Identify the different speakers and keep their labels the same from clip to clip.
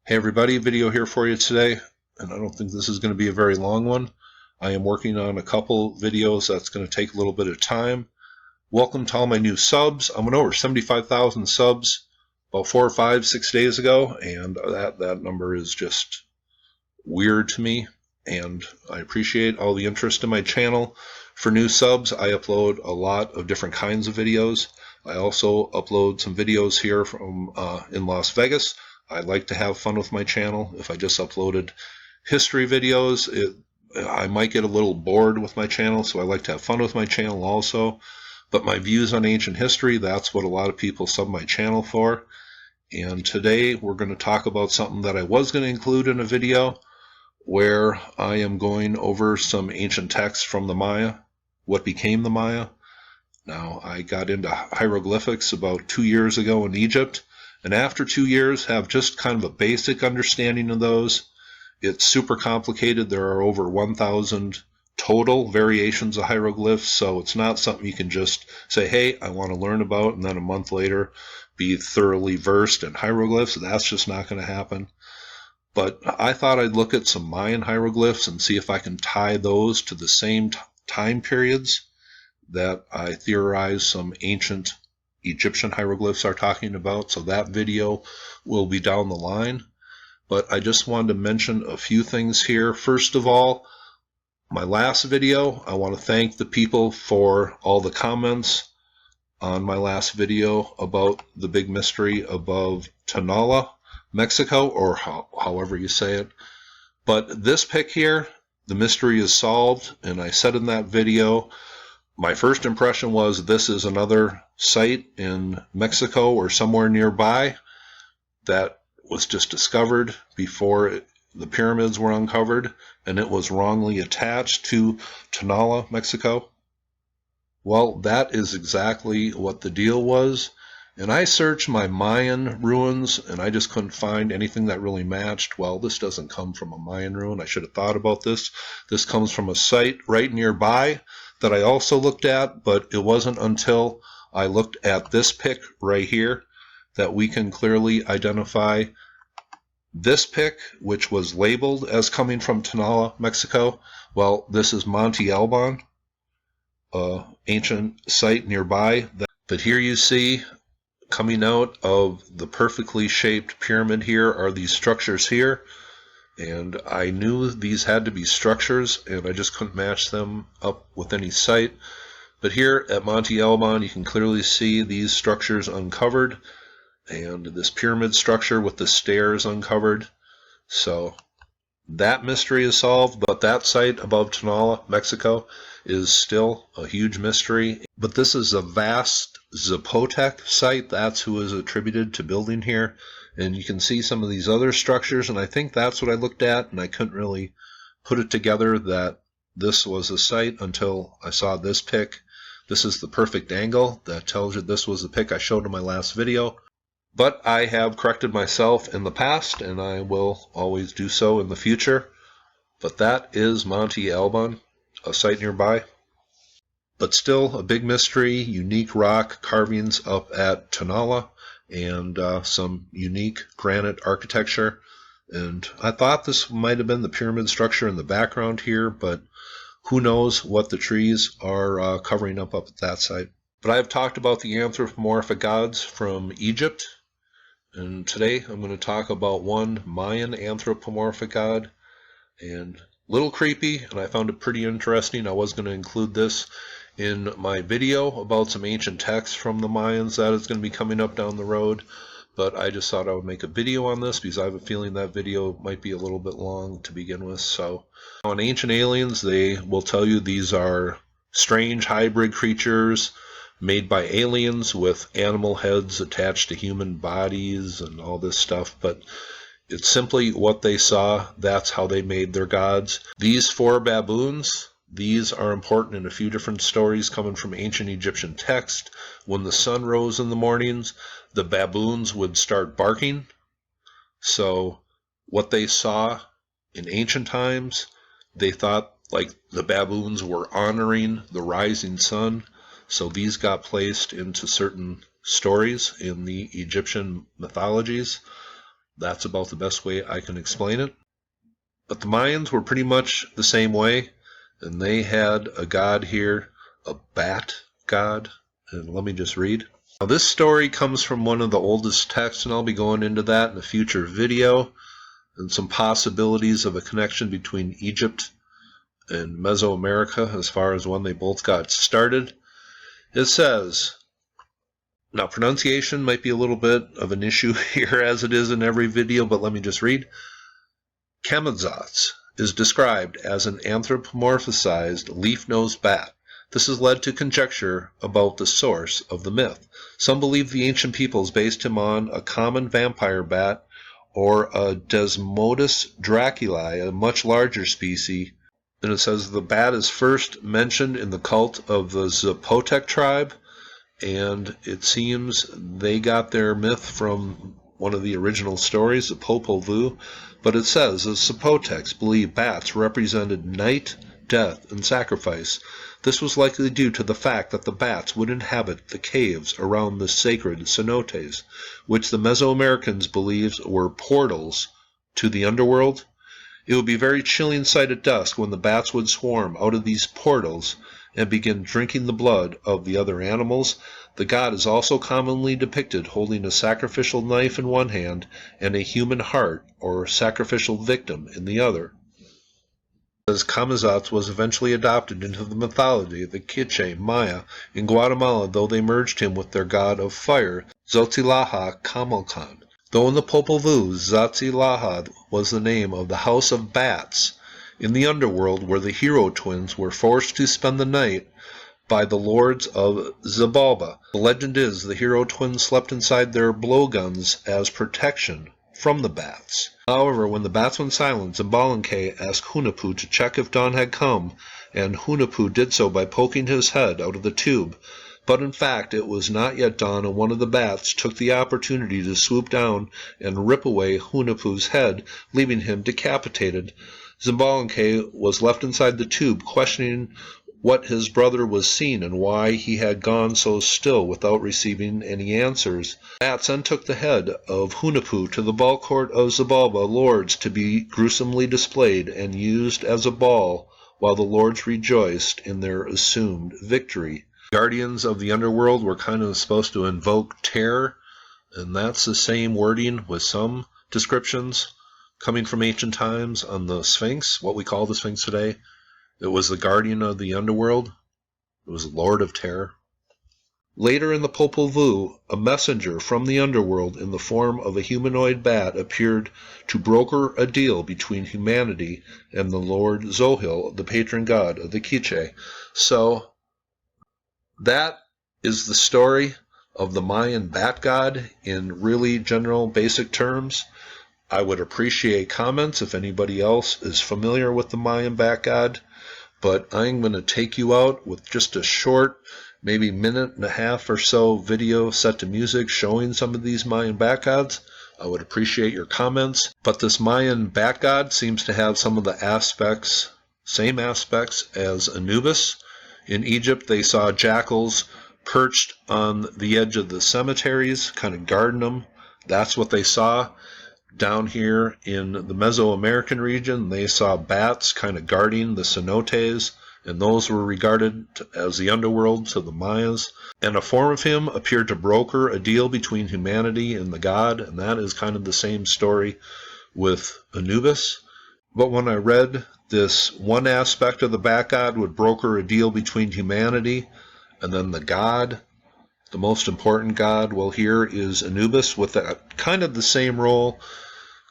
Speaker 1: Hey everybody, video here for you today, and I don't think this is going to be a very long one. I am working on a couple videos that's going to take a little bit of time. Welcome to all my new subs. I went over 75,000 subs about 4 or 5, 6 days ago, and that number is just weird to me, and I appreciate all the interest in my channel. For new subs, I upload a lot of different kinds of videos. I also upload some videos here from in Las Vegas. I like to have fun with my channel. If I just uploaded history videos, I might get a little bored with my channel, so I like to have fun with my channel also. But my views on ancient history, that's what a lot of people sub my channel for. And today we're going to talk about something that I was going to include in a video, where I am going over some ancient texts from the Maya, what became the Maya. Now, I got into hieroglyphics about 2 years ago in Egypt, and after 2 years have just kind of a basic understanding of those. It's super complicated. There are over 1,000 total variations of hieroglyphs, so it's not something you can just say, hey, I want to learn about, and then a month later be thoroughly versed in hieroglyphs. That's just not going to happen. But I thought I'd look at some Mayan hieroglyphs and see if I can tie those to the same time periods that I theorize some ancient Egyptian hieroglyphs are talking about. So that video will be down the line. But I just wanted to mention a few things here. First of all, my last video, I want to thank the people for all the comments on my last video about the big mystery above Tonala, Mexico, or however you say it. But this pic here, the mystery is solved, and I said in that video, my first impression was this is another site in Mexico or somewhere nearby that was just discovered before the pyramids were uncovered, and it was wrongly attached to Tonala, Mexico. Well, that is exactly what the deal was. And I searched my Mayan ruins, and I just couldn't find anything that really matched. Well, this doesn't come from a Mayan ruin. I should have thought about this. This comes from a site right nearby that I also looked at, but it wasn't until I looked at this pic right here that we can clearly identify this pic, which was labeled as coming from Tonala, Mexico. Well, this is Monte Alban, an ancient site nearby. But here you see, coming out of the perfectly shaped pyramid here are these structures here, and I knew these had to be structures, and I just couldn't match them up with any site. But here at Monte Alban, you can clearly see these structures uncovered, and this pyramid structure with the stairs uncovered. So that mystery is solved, but that site above Tonala, Mexico, is still a huge mystery. But this is a vast Zapotec site. That's who is attributed to building here. And you can see some of these other structures, and I think that's what I looked at, and I couldn't really put it together that this was a site until I saw this pic. This is the perfect angle that tells you this was the pic I showed in my last video. But I have corrected myself in the past, and I will always do so in the future. But that is Monte Alban, a site nearby. But still a big mystery, unique rock carvings up at Tonala, and some unique granite architecture. And I thought this might have been the pyramid structure in the background here, but who knows what the trees are covering up at that site. But I have talked about the anthropomorphic gods from Egypt. And today I'm going to talk about one Mayan anthropomorphic god, and a little creepy, and I found it pretty interesting. I was going to include this in my video about some ancient texts from the Mayans that is going to be coming up down the road, but I just thought I would make a video on this because I have a feeling that video might be a little bit long to begin with. So on Ancient Aliens, they will tell you these are strange hybrid creatures made by aliens with animal heads attached to human bodies and all this stuff, but it's simply what they saw. That's how they made their gods. These 4 baboons, these are important in a few different stories coming from ancient Egyptian text. When the sun rose in the mornings, the baboons would start barking. So what they saw in ancient times, they thought like the baboons were honoring the rising sun. So these got placed into certain stories in the Egyptian mythologies. That's about the best way I can explain it. But the Mayans were pretty much the same way, and they had a god here, a bat god. And let me just read. Now, this story comes from one of the oldest texts, and I'll be going into that in a future video, and some possibilities of a connection between Egypt and Mesoamerica as far as when they both got started. It says, now pronunciation might be a little bit of an issue here as it is in every video, but let me just read. Kamadzats is described as an anthropomorphized leaf-nosed bat. This has led to conjecture about the source of the myth. Some believe the ancient peoples based him on a common vampire bat or a Desmodus draculae, a much larger species. And it says the bat is first mentioned in the cult of the Zapotec tribe, and it seems they got their myth from one of the original stories, the Popol Vuh. But it says the Zapotecs believed bats represented night, death, and sacrifice. This was likely due to the fact that the bats would inhabit the caves around the sacred cenotes, which the Mesoamericans believed were portals to the underworld. It would be a very chilling sight at dusk when the bats would swarm out of these portals and begin drinking the blood of the other animals. The god is also commonly depicted holding a sacrificial knife in one hand and a human heart or sacrificial victim in the other. As Kamadzats was eventually adopted into the mythology of the Quiche Maya in Guatemala, though they merged him with their god of fire, Xotzilaha Camalcan. Though in the Popol Vuh, Xotzilaha was the name of the House of Bats in the underworld, where the hero twins were forced to spend the night by the lords of Xibalba. The legend is the hero twins slept inside their blowguns as protection from the bats. However, when the bats went silent, Xbalanque asked Hunahpu to check if dawn had come, and Hunahpu did so by poking his head out of the tube. But in fact, it was not yet dawn, and one of the bats took the opportunity to swoop down and rip away Hunahpu's head, leaving him decapitated. Xbalanque was left inside the tube, questioning what his brother was seeing and why he had gone so still without receiving any answers. Bats then took the head of Hunahpu to the ball court of Xibalba lords to be gruesomely displayed and used as a ball while the lords rejoiced in their assumed victory. Guardians of the underworld were kind of supposed to invoke terror, and that's the same wording with some descriptions coming from ancient times on the Sphinx, what we call the Sphinx today. It was the guardian of the underworld. It was Lord of Terror. Later in the Popol Vuh, a messenger from the underworld in the form of a humanoid bat appeared to broker a deal between humanity and the Lord Zohil, the patron god of the Quiche. So that is the story of the Mayan bat god in really general basic terms. I would appreciate comments if anybody else is familiar with the Mayan bat god. But I'm going to take you out with just a short, maybe minute and a half or so video set to music showing some of these Mayan bat gods. I would appreciate your comments. But this Mayan bat god seems to have some of the aspects, same aspects as Anubis. In Egypt, they saw jackals perched on the edge of the cemeteries, kind of guarding them. That's what they saw. Down here in the Mesoamerican region, they saw bats kind of guarding the cenotes, and those were regarded as the underworld to the Mayas. And a form of him appeared to broker a deal between humanity and the god, and that is kind of the same story with Anubis. But when I read this one aspect of the bat god would broker a deal between humanity and then the god, the most important god, well, here is Anubis with kind of the same role,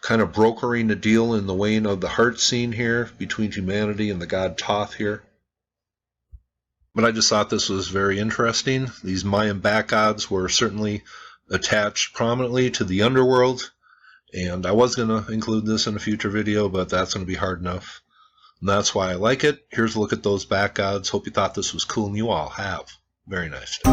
Speaker 1: kind of brokering a deal in the vein of the heart scene here between humanity and the god Thoth here. But I just thought this was very interesting. These Mayan bat gods were certainly attached prominently to the underworld, and I was going to include this in a future video, but that's going to be hard enough. And that's why I like it. Here's a look at those bat gods. Hope you thought this was cool, and you all have. Very nice day.